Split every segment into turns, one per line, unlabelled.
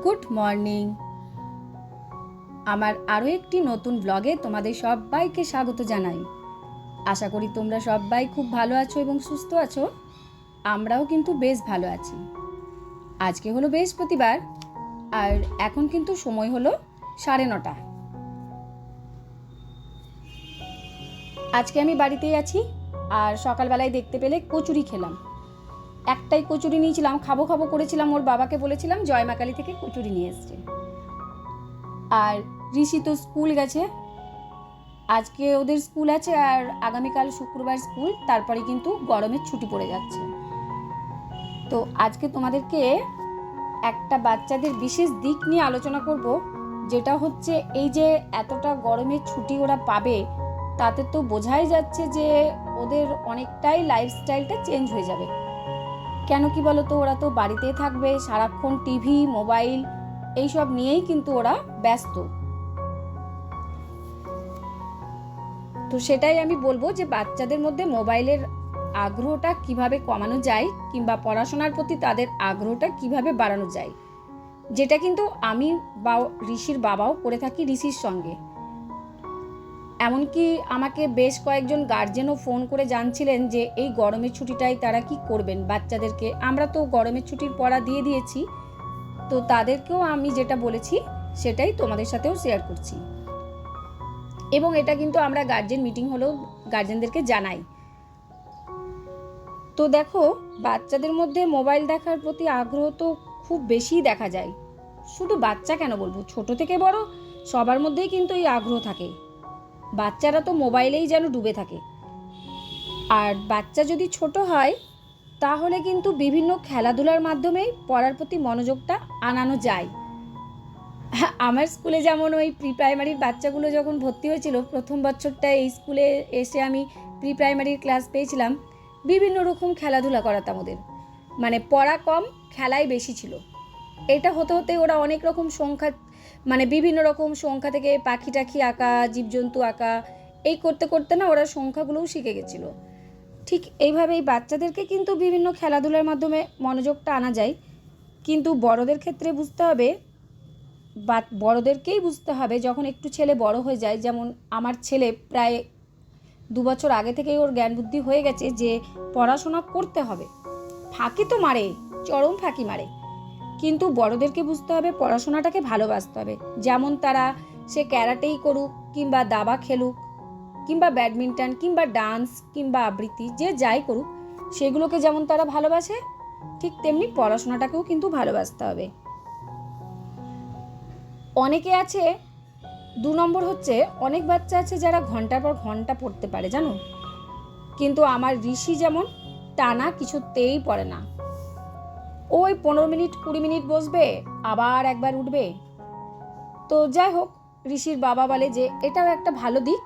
Good morning. আমার আরও একটি নতুন ব্লগে তোমাদের সবাইকে স্বাগত জানাই। আশা করি তোমরা সবাই খুব ভালো আছো এবং সুস্থ আছো। আমরাও কিন্তু বেশ ভালো আছি। আজকে হলো বৃহস্পতিবার আর এখন কিন্তু সময় হলো 9:30। আজকে আমি বাড়িতেই আছি আর সকালবেলায় দেখতে পেলে কচুরি খেলাম। একটাই কচুরি নিয়েছিলাম, খাবো খাবো করেছিলাম, ওর বাবাকে বলেছিলাম জয়মাকালী থেকে কচুরি নিয়ে এসছে। আর ঋষি তো স্কুল গেছে, আজকে ওদের স্কুল আছে আর আগামীকাল শুক্রবার স্কুল, তারপরে কিন্তু গরমের ছুটি পড়ে যাচ্ছে। তো আজকে তোমাদেরকে একটা বাচ্চাদের বিশেষ দিক নিয়ে আলোচনা করব, যেটা হচ্ছে এই যে এতটা গরমের ছুটি ওরা পাবে, তাতে তো বোঝাই যাচ্ছে যে ওদের অনেকটাই লাইফস্টাইলটা চেঞ্জ হয়ে যাবে। কেন কি বলো তো, ওরা তো বাড়িতেই থাকবে, সারাক্ষণ টিভি মোবাইল এইসব নিয়েই কিন্তু ওরা ব্যস্ত। তো সেটাই আমি বলবো যে বাচ্চাদের মধ্যে মোবাইলের আগ্রহটা কিভাবে কমানো যায় কিংবা পড়াশোনার প্রতি তাদের আগ্রহটা কিভাবে বাড়ানো যায়, যেটা কিন্তু আমি বা ঋষির বাবাও করে থাকি ঋষির সঙ্গে। এমনকি আমাকে বেশ কয়েকজন গার্জেনও ফোন করে জানছিলেন যে এই গরমের ছুটিটাই তারা কি করবেন বাচ্চাদেরকে। আমরা তো গরমের ছুটির পড়া দিয়ে দিয়েছি, তো তাদেরকেও আমি যেটা বলেছি সেটাই তোমাদের সাথেও শেয়ার করছি। এবং এটা কিন্তু আমরা গার্জেন মিটিং হলেও গার্জেনদেরকে জানাই। তো দেখো, বাচ্চাদের মধ্যে মোবাইল দেখার প্রতি আগ্রহ তো খুব বেশিই দেখা যায়। শুধু বাচ্চা কেন বলবো, ছোট থেকে বড় সবার মধ্যেই কিন্তু এই আগ্রহ থাকে। বাচ্চারা তো মোবাইলেই যেন ডুবে থাকে। আর বাচ্চা যদি ছোট হয় তাহলে কিন্তু বিভিন্ন খেলাধুলার মাধ্যমেই পড়ার প্রতি মনোযোগটা আনানো যায়। আমার স্কুলে যেমন ওই প্রি প্রাইমারির বাচ্চাগুলো যখন ভর্তি হয়েছিল, প্রথম বছরটা এই স্কুলে এসে আমি প্রি প্রাইমারির ক্লাস পেয়েছিলাম, বিভিন্ন রকম খেলাধুলা করাতাম ওদের। মানে পড়া কম, খেলাই বেশি ছিল। এটা হতে হতে ওরা অনেক রকম সংখ্যা, মানে বিভিন্ন রকম সংখ্যা থেকে পাখি টাখি আঁকা, জীবজন্তু আঁকা, এই করতে করতে না ওরা সংখ্যাগুলোও শিখে গেছিলো। ঠিক এইভাবেই বাচ্চাদেরকে কিন্তু বিভিন্ন খেলাধুলার মাধ্যমে মনোযোগটা আনা যায়। কিন্তু বড়দের ক্ষেত্রে বুঝতে হবে, বা বড়দেরকেই বুঝতে হবে, যখন একটু ছেলে বড় হয়ে যায়, যেমন আমার ছেলে প্রায় 2 বছর আগে থেকেই ওর জ্ঞান বুদ্ধি হয়ে গেছে যে পড়াশোনা করতে হবে। ফাঁকি তো মারে, চরম ফাঁকি মারে, কিন্তু বড়দেরকে বুঝতে হবে পড়াশোনাটাকে ভালোবাসতে হবে। যেমন তারা সে ক্যারাটেই করুক কিংবা দাবা খেলুক কিংবা ব্যাডমিন্টন কিংবা ডান্স কিংবা আবৃত্তি, যে যাই করুক সেগুলোকে যেমন তারা ভালোবাসে, ঠিক তেমনি পড়াশোনাটাকেও কিন্তু ভালোবাসতে হবে। অনেকে আছে, 2 নম্বর হচ্ছে অনেক বাচ্চা আছে যারা ঘন্টার পর ঘন্টা পড়তে পারে জানো, কিন্তু আমার ঋষি যেমন টানা কিছুতেই পড়ে না। ওই 15 মিনিট 20 মিনিট বসবে, আবার একবার উঠবে। তো যাই হোক, ঋষির বাবা বলে যে এটাও একটা ভালো দিক,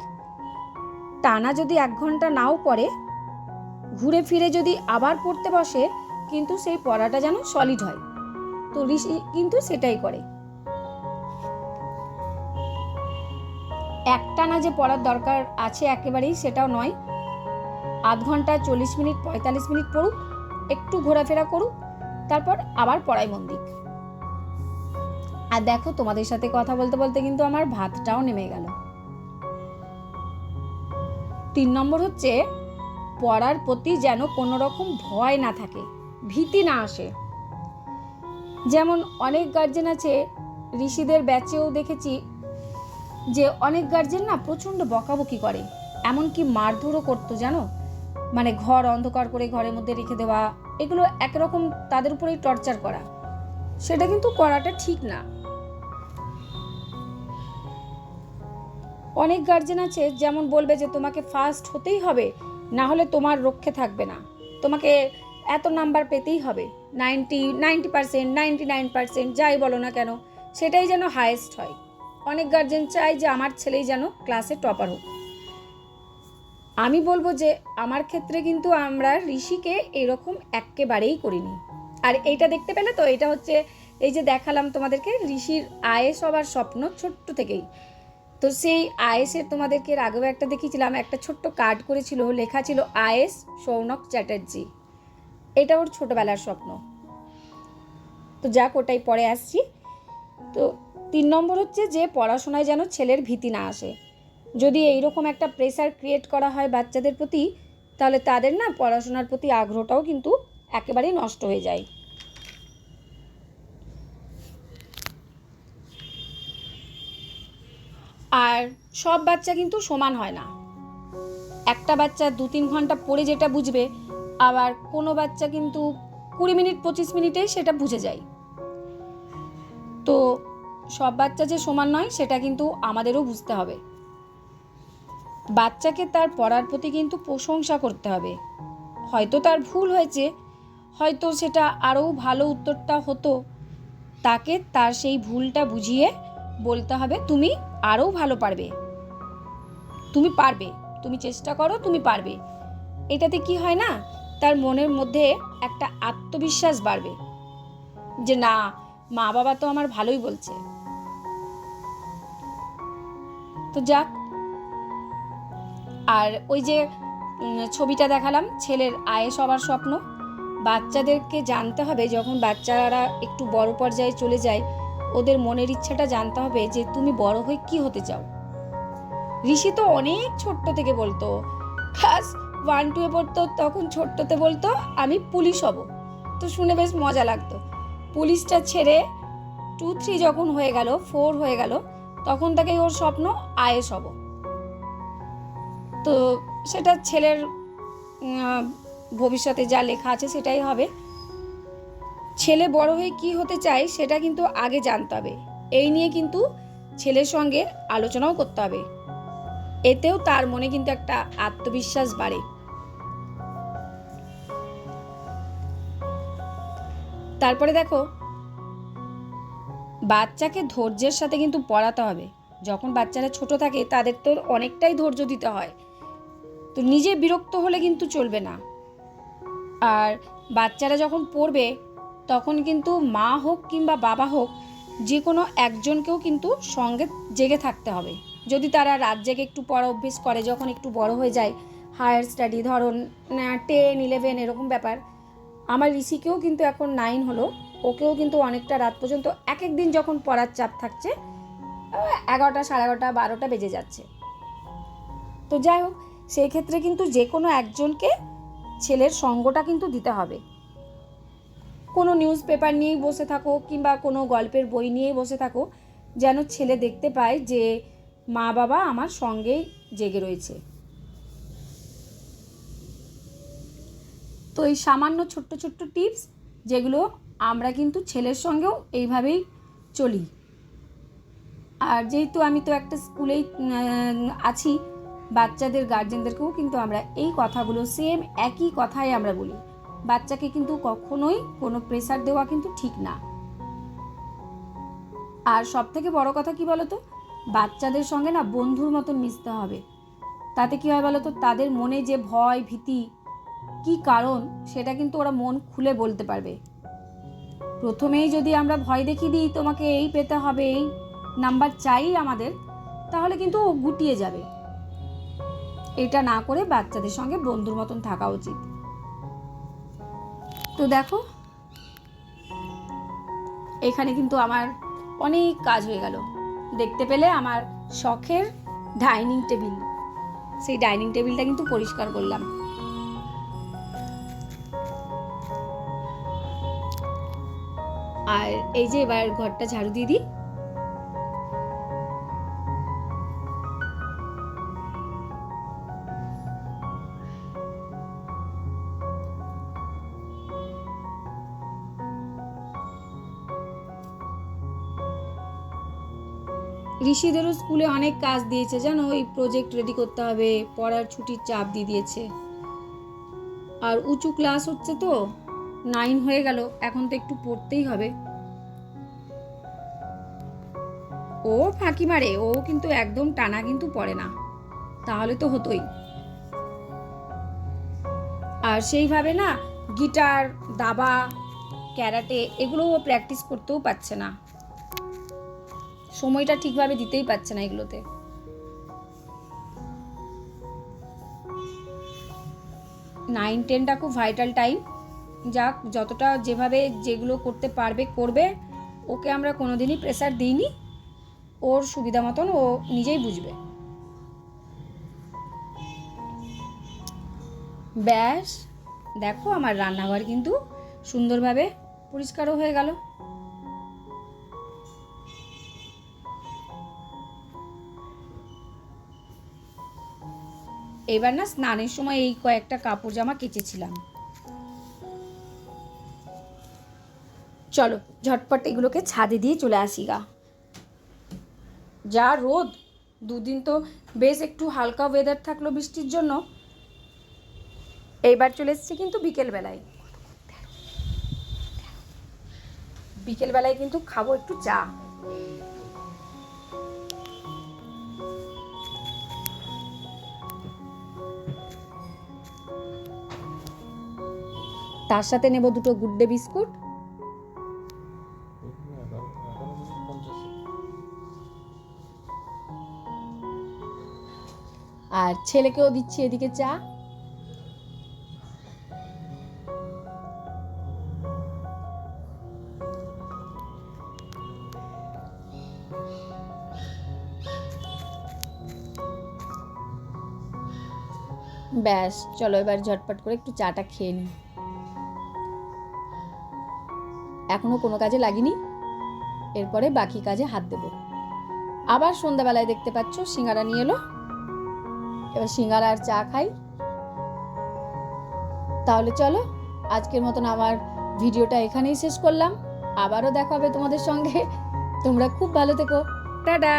টানা যদি 1 ঘন্টা নাও পড়ে, ঘুরে ফিরে যদি আবার পড়তে বসে, কিন্তু সেই পড়াটা যেন সলিড হয়। তো ঋষি কিন্তু সেটাই করে। একটানা যে পড়ার দরকার আছে একেবারেই সেটাও নয়, আধ ঘন্টা 40 মিনিট 45 মিনিট পড়ুক, একটু ঘোরাফেরা করুক, তারপর আবার পড়ায় মন দিক। আর দেখো, তোমাদের সাথে কথা বলতে বলতে কিন্তু আমার ভাতটাও নেমে গেল। 3 নম্বর হচ্ছে পড়ার প্রতি যেন কোনো রকম ভয় না থাকে, ভীতি না আসে। যেমন অনেক গার্জেন আছে, ঋষিদের ব্যাচেও দেখেছি যে অনেক গার্জেন না প্রচণ্ড বকাবকি করে, এমনকি মারধরও করতো জানো। মানে ঘর অন্ধকার করে ঘরের মধ্যে রেখে দেওয়া, এগুলো একরকম তাদের উপরেই টর্চার করা। সেটা কিন্তু করাটা ঠিক না। অনেক গার্জেন আছে যেমন বলবে যে তোমাকে ফার্স্ট হতেই হবে, না হলে তোমার রক্ষে থাকবে না, তোমাকে এত নাম্বার পেতেই হবে, 90% 99%, যাই বলো না কেন সেটাই যেন হায়েস্ট হয়। অনেক গার্জেন চায় যে আমার ছেলেই যেন ক্লাসে টপার হোক। আমি বলবো যে আমার ক্ষেত্রে কিন্তু আমরা ঋষিকে এরকম একেবারেই করিনি। আর এইটা দেখতে পেলে তো, এটা হচ্ছে এই যে দেখালাম তোমাদেরকে, ঋষির আইএস হবার স্বপ্ন ছোট্ট থেকেই। তো সেই আইএসের তোমাদেরকে আগেও একটা দেখিয়েছিলাম, একটা ছোট্ট কার্ড করেছিল, লেখা ছিল আইএস সৌনক চ্যাটার্জি। এটা ওর ছোটবেলার স্বপ্ন। তো যাক, ওটাই পরে আসছি। তো 3 নম্বর হচ্ছে যে পড়াশোনায় যেন ছেলের ভীতি না আসে। যদি এইরকম একটা প্রেসার ক্রিয়েট করা হয় বাচ্চাদের প্রতি, তাহলে তাদের না পড়াশোনার প্রতি আগ্রহটাও কিন্তু একেবারেই নষ্ট হয়ে যায়। আর সব বাচ্চা কিন্তু সমান হয় না। একটা বাচ্চা 2-3 ঘন্টা পড়ে যেটা বুঝবে, আবার কোনো বাচ্চা কিন্তু 20 মিনিট 25 মিনিটেই সেটা বুঝে যায়। তো সব বাচ্চা যে সমান নয় সেটা কিন্তু আমাদেরও বুঝতে হবে। বাচ্চাকে তার পড়ার প্রতি কিন্তু প্রশংসা করতে হবে। হয়তো তার ভুল হয়েছে, হয়তো সেটা আরও ভালো উত্তরটা হতো, তাকে তার সেই ভুলটা বুঝিয়ে বলতে হবে তুমি আরও ভালো পারবে, তুমি পারবে, তুমি চেষ্টা করো, তুমি পারবে। এটাতে কি হয় না, তার মনের মধ্যে একটা আত্মবিশ্বাস বাড়বে যে না, মা বাবা তো আমার ভালোই বলছে। তো যাক, আর ওই যে ছবিটা দেখালাম ছেলের আইএএস হওয়ার স্বপ্ন, বাচ্চাদেরকে জানতে হবে যখন বাচ্চারা একটু বড় পর্যায়ে চলে যায়, ওদের মনের ইচ্ছাটা জানতে হবে যে তুমি বড় হয়ে কি হতে চাও। ঋষি তো অনেক ছোট্ট থেকে বলতো, ক্লাস 1-2 পড়তো, তখন ছোট্টতে বলতো আমি পুলিশ হব। তো শুনে বেশ মজা লাগতো। পুলিশটা ছেড়ে 2-3 যখন হয়ে গেল, 4 হয়ে গেল, তখন থেকেই ওর স্বপ্ন আইএএস হব। তো সেটা ছেলের ভবিষ্যতে যা লেখা আছে সেটাই হবে। ছেলে বড় হয়ে কি হতে চায় সেটা কিন্তু আগে জানতে হবে। এই নিয়ে কিন্তু ছেলের সঙ্গে আলোচনাও করতে হবে। এতেও তার মনে কিন্তু একটা আত্মবিশ্বাস বাড়ে। তারপরে দেখো, বাচ্চাকে ধৈর্যের সাথে কিন্তু পড়াতে হবে। যখন বাচ্চারা ছোট থাকে তাদের তো অনেকটাই ধৈর্য দিতে হয়। তো নিজে বিরক্ত হলে কিন্তু চলবে না। আর বাচ্চারা যখন পড়বে তখন কিন্তু মা হোক কিংবা বাবা হোক, যে কোনো একজনকেও কিন্তু সঙ্গে জেগে থাকতে হবে। যদি তারা রাত জেগে একটু পড়া অভ্যেস করে, যখন একটু বড় হয়ে যায়, হায়ার স্টাডি ধরুন 10-11 এরকম ব্যাপার। আমার ঋষিকেও কিন্তু এখন 9 হলো, ওকেও কিন্তু অনেকটা রাত পর্যন্ত এক এক দিন যখন পড়ার চাপ থাকছে, 11টা, 11:30, 12টা বেজে যাচ্ছে। তো যাই হোক, সেই ক্ষেত্রে কিন্তু যে কোনো একজনকে ছেলের সঙ্গটা কিন্তু দিতে হবে। কোনো নিউজ পেপার নিয়েই বসে থাকো কিংবা কোনো গল্পের বই নিয়েই বসে থাকো, যেন ছেলে দেখতে পায় যে মা বাবা আমার সঙ্গেই জেগে রয়েছে। তো এই সামান্য ছোট্ট ছোট্ট টিপস, যেগুলো আমরা কিন্তু ছেলের সঙ্গেও এইভাবেই চলি। আর যেহেতু আমি তো একটা স্কুলেই আছি, বাচ্চাদের গার্জেনদেরকেও কিন্তু আমরা এই কথাগুলো সেম একই কথাই আমরা বলি। বাচ্চাকে কিন্তু কখনোই কোনো প্রেসার দেওয়া কিন্তু ঠিক না। আর সব থেকে বড় কথা কি বলতো, বাচ্চাদের সঙ্গে না বন্ধুর মতন মিশতে হবে। তাতে কি হয় বলতো, তাদের মনে যে ভয় ভীতি কি কারণ সেটা কিন্তু ওরা মন খুলে বলতে পারবে। প্রথমেই যদি আমরা ভয় দেখিয়ে দিই তোমাকে এই পেতে হবে, এই নাম্বার চাই আমাদের, তাহলে কিন্তু ও গুটিয়ে যাবে। এটা না করে বাচ্চাদের সঙ্গে বন্ধুর মতন থাকা উচিত। তো দেখো, এখানে কিন্তু আমার অনেক কাজ হয়ে গেল। দেখতে পেলে আমার শখের ডাইনিং টেবিল, সেই ডাইনিং টেবিলটা কিন্তু পরিষ্কার করলাম। আর এই যে এবার ঘরটা ঝাড়ু দিয়ে দিই। ঋষিদেরও স্কুলে অনেক কাজ দিয়েছে জানো, ওই প্রজেক্ট রেডি করতে হবে, পড়ার ছুটির চাপ দিয়ে দিয়েছে। আর উঁচু ক্লাস হচ্ছে তো, 9 হয়ে গেল, এখন তো একটু পড়তেই হবে। ও ফাঁকি মারে, ও কিন্তু একদম টানা কিন্তু পড়ে না, তাহলে তো হতোই। আর সেইভাবে না গিটার, দাবা, ক্যারাটে এগুলো ও প্র্যাকটিস করতেও পারছে না, সময়টা ঠিকভাবে দিতেই পারছে না এগুলোতে। 9-10টা খুব ভাইটাল টাইম। যাক, যতটা যেভাবে যেগুলো করতে পারবে করবে, ওকে আমরা কোনোদিনই প্রেসার দিইনি, ওর সুবিধা মতন ও নিজেই বুঝবে। ব্যাস, দেখো আমার রান্নাঘর কিন্তু সুন্দরভাবে পরিষ্কারও হয়ে গেল। এবার না স্নানের সময় এই কয়েকটা কাপড় জামা কেচেছিলাম। চলো ঝটপট এগুলোকে ছাদে দিয়ে চলে আসি গা। যা রোদ, দুদিন তো বেশ একটু হালকা ওয়েদার থাকলো বৃষ্টির জন্য। এইবার চলে এসেছি কিন্তু বিকেলবেলায়। বিকেলবেলায় কিন্তু খাবো একটু চা। তার সাথে নেব দুটো গুড ডে বিস্কুট। আর ছেলেকেও দিচ্ছি এদিকে চা। ব্যাস চলো এবার ঝটপট করে একটু চাটা খেয়ে নিই। এখনো কোনো কাজে লাগিনি, এরপরে বাকি কাজে হাত দেব। আবার সন্ধ্যাবেলায় দেখতে পাচ্ছ সিঙ্গারা নিয়ে এলো, এবার সিঙ্গারা আর চা খাই। তাহলে চলো আজকের মতন আমার ভিডিওটা এখানেই শেষ করলাম। আবারও দেখা হবে তোমাদের সঙ্গে। তোমরা খুব ভালো থেকো, টাটা।